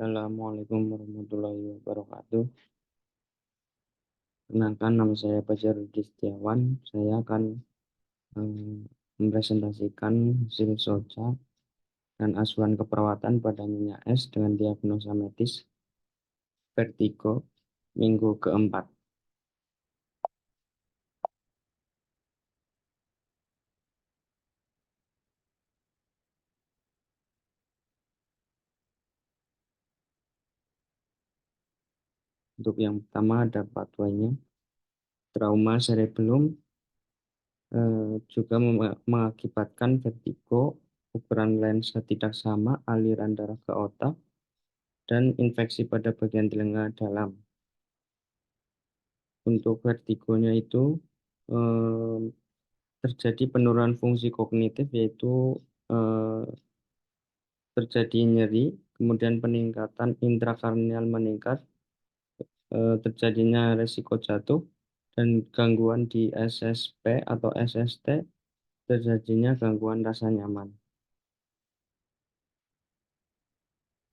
Assalamualaikum warahmatullahi wabarakatuh. Perkenalkan, nama saya Fajar Rudi Setiawan. Saya akan mempresentasikan hasil SOCA dan asuhan keperawatan pada Nyonya S dengan diagnosa medis vertigo minggu keempat. Untuk yang pertama ada pathway-nya, trauma cerebellum juga mengakibatkan vertigo, ukuran lensa tidak sama, aliran darah ke otak, dan infeksi pada bagian telinga dalam. Untuk vertigonya itu eh, terjadi penurunan fungsi kognitif, yaitu eh, terjadi nyeri, kemudian peningkatan intrakranial meningkat, terjadinya resiko jatuh, dan gangguan di SSP atau SST, terjadinya gangguan rasa nyaman.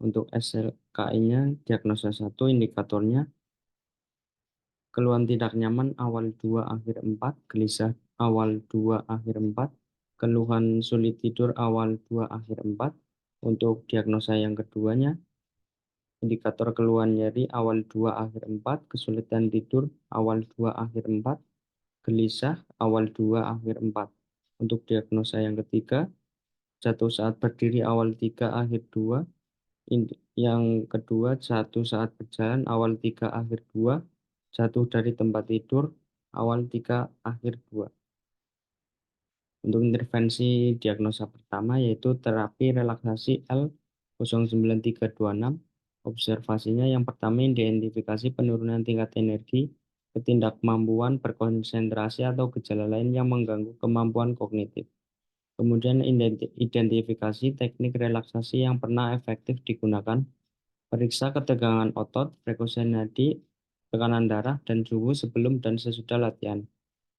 Untuk SLKI-nya, diagnosa 1, indikatornya keluhan tidak nyaman awal 2 akhir 4, gelisah awal 2 akhir 4, keluhan sulit tidur awal 2 akhir 4. Untuk diagnosa yang keduanya, indikator keluhan nyeri awal 2 akhir 4, kesulitan tidur awal 2 akhir 4, gelisah awal 2 akhir 4. Untuk diagnosa yang ketiga, jatuh saat berdiri awal 3 akhir 2, yang kedua jatuh saat berjalan awal 3 akhir 2, jatuh dari tempat tidur awal 3 akhir 2. Untuk intervensi diagnosa pertama yaitu terapi relaksasi L09326. Observasinya yang pertama, identifikasi penurunan tingkat energi, ketidakmampuan berkonsentrasi atau gejala lain yang mengganggu kemampuan kognitif. Kemudian identifikasi teknik relaksasi yang pernah efektif digunakan, periksa ketegangan otot, frekuensi nadi, tekanan darah, dan suhu sebelum dan sesudah latihan.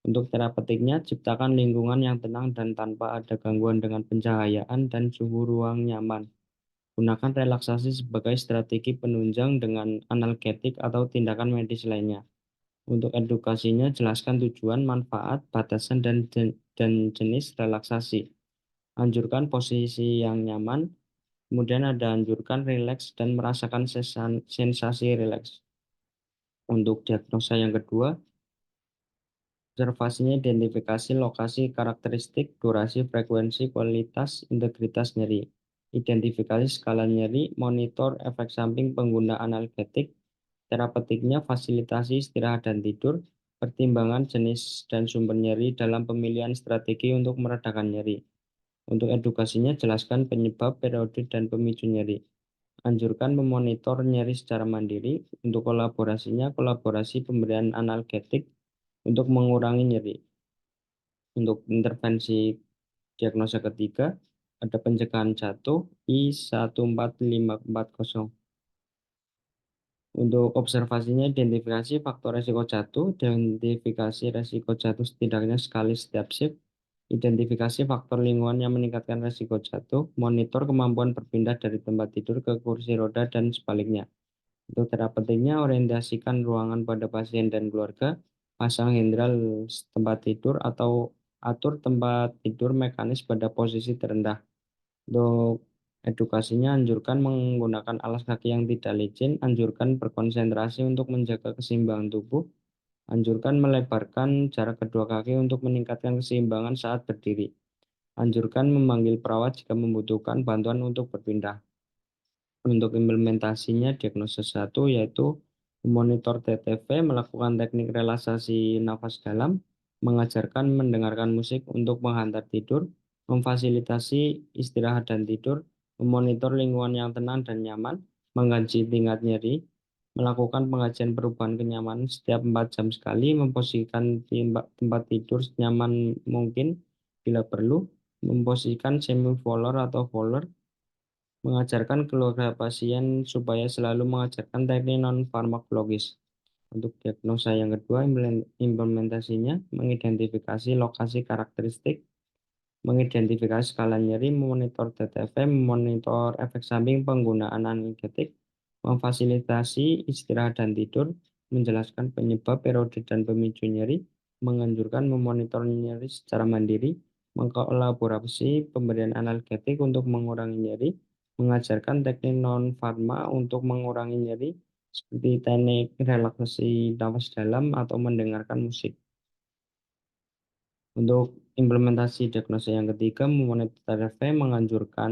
Untuk terapeutiknya, ciptakan lingkungan yang tenang dan tanpa ada gangguan dengan pencahayaan dan suhu ruang nyaman. Gunakan relaksasi sebagai strategi penunjang dengan analgetik atau tindakan medis lainnya. Untuk edukasinya, jelaskan tujuan, manfaat, batasan, dan jenis relaksasi. Anjurkan posisi yang nyaman, kemudian ada anjurkan rileks dan merasakan sensasi rileks. Untuk diagnosa yang kedua, observasinya identifikasi lokasi, karakteristik, durasi, frekuensi, kualitas, integritas nyeri. Identifikasi skala nyeri, monitor efek samping pengguna analgetik, terapeutiknya fasilitasi istirahat dan tidur, pertimbangan jenis dan sumber nyeri dalam pemilihan strategi untuk meredakan nyeri. Untuk edukasinya, jelaskan penyebab, periode, dan pemicu nyeri. Anjurkan memonitor nyeri secara mandiri. Untuk kolaborasinya, kolaborasi pemberian analgetik untuk mengurangi nyeri. Untuk intervensi diagnosa ketiga, ada pencegahan jatuh I14540. Untuk observasinya, identifikasi faktor resiko jatuh, identifikasi resiko jatuh setidaknya sekali setiap shift, identifikasi faktor lingkungan yang meningkatkan resiko jatuh, monitor kemampuan berpindah dari tempat tidur ke kursi roda dan sebaliknya. Untuk terapeutiknya, orientasikan ruangan pada pasien dan keluarga, pasang hindral tempat tidur atau atur tempat tidur mekanis pada posisi terendah. Untuk edukasinya, anjurkan menggunakan alas kaki yang tidak licin, anjurkan berkonsentrasi untuk menjaga keseimbangan tubuh, anjurkan melebarkan jarak kedua kaki untuk meningkatkan keseimbangan saat berdiri, anjurkan memanggil perawat jika membutuhkan bantuan untuk berpindah. Untuk implementasinya, diagnosa 1 yaitu memonitor TTV, melakukan teknik relaksasi nafas dalam, mengajarkan mendengarkan musik untuk menghantar tidur, memfasilitasi istirahat dan tidur, memonitor lingkungan yang tenang dan nyaman, mengkaji tingkat nyeri, melakukan pengajian perubahan kenyamanan setiap 4 jam sekali, memposisikan tempat tidur senyaman mungkin bila perlu, memposisikan semi-volar atau volar, mengajarkan keluarga pasien supaya selalu mengajarkan teknik non-farmakologis. Untuk diagnosa yang kedua, implementasinya mengidentifikasi lokasi karakteristik, mengidentifikasi skala nyeri, memonitor TTV, memonitor efek samping penggunaan analgetik, memfasilitasi istirahat dan tidur, menjelaskan penyebab, periode, dan pemicu nyeri, menganjurkan memonitor nyeri secara mandiri, mengkolaborasi pemberian analgetik untuk mengurangi nyeri, mengajarkan teknik non-farma untuk mengurangi nyeri, seperti teknik relaksasi nafas dalam atau mendengarkan musik. Untuk implementasi diagnosa yang ketiga, memonitor TRV menganjurkan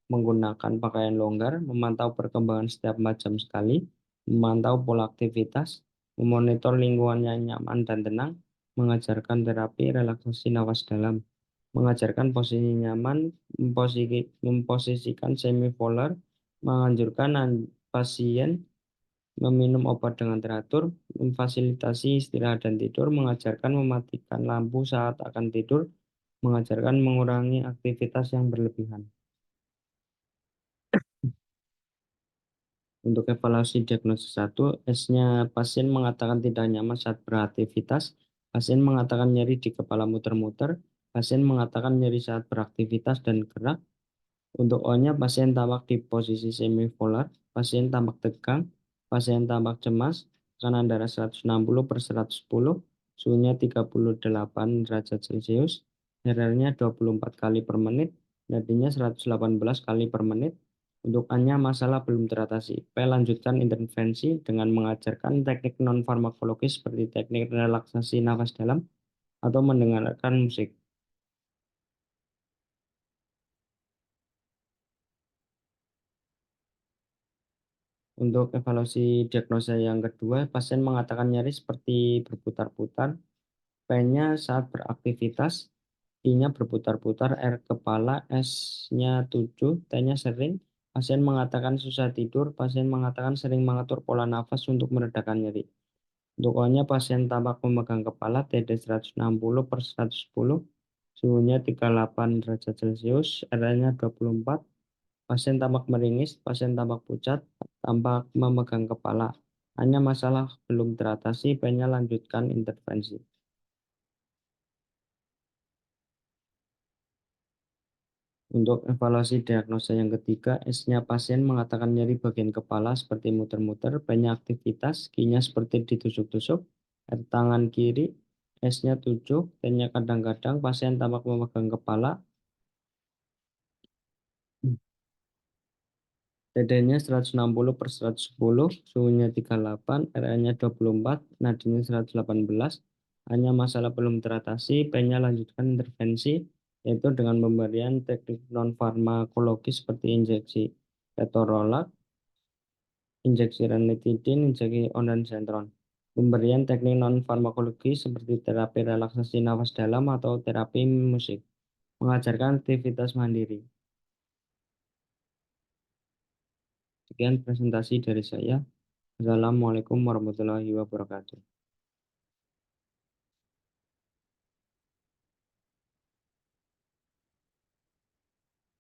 menggunakan pakaian longgar, memantau perkembangan setiap 4 jam sekali, memantau pola aktivitas, memonitor lingkungan yang nyaman dan tenang, mengajarkan terapi relaksasi napas dalam, mengajarkan posisi nyaman, memposisikan semipolar, menganjurkan pasien meminum obat dengan teratur, memfasilitasi istirahat dan tidur, mengajarkan mematikan lampu saat akan tidur, mengajarkan mengurangi aktivitas yang berlebihan. Untuk evaluasi diagnosis 1, S-nya pasien mengatakan tidak nyaman saat beraktivitas, pasien mengatakan nyeri di kepala muter-muter, pasien mengatakan nyeri saat beraktivitas dan gerak. Untuk O-nya, pasien tampak di posisi semipolar, pasien tampak tegang, pasien tampak cemas, tekanan darah 160 per 110, suhunya 38 derajat Celcius, RR-nya 24 kali per menit, nadinya 118 kali per menit. Untuk A-nya, masalah belum teratasi. P, lanjutkan intervensi dengan mengajarkan teknik non-farmakologis seperti teknik relaksasi nafas dalam atau mendengarkan musik. Untuk evaluasi diagnosa yang kedua, pasien mengatakan nyeri seperti berputar-putar, P-nya saat beraktivitas, I-nya berputar-putar, R kepala, S-nya 7, T-nya sering, pasien mengatakan susah tidur, pasien mengatakan sering mengatur pola nafas untuk meredakan nyeri. Untuk O-nya, pasien tampak memegang kepala, TD 160 per 110, suhunya 38 derajat Celcius, R-nya 24, pasien tampak meringis, pasien tampak pucat, tampak memegang kepala. Hanya masalah belum teratasi, P-nya lanjutkan intervensi. Untuk evaluasi diagnosa yang ketiga, S-nya pasien mengatakan nyeri bagian kepala seperti muter-muter, banyak aktivitas, Q-nya seperti ditusuk-tusuk, R tangan kiri, S-nya 7, T-nya kadang-kadang pasien tampak memegang kepala, TD-nya 160 per 110, suhunya 38, RA-nya 24, nadinya 118, hanya masalah belum teratasi, P-nya lanjutkan intervensi, yaitu dengan pemberian teknik non-farmakologis seperti injeksi ketorolak, injeksi ranitidin, injeksi ondansetron. Pemberian teknik non-farmakologi seperti terapi relaksasi nafas dalam atau terapi musik. Mengajarkan aktivitas mandiri. Sekian presentasi dari saya. Assalamualaikum warahmatullahi wabarakatuh.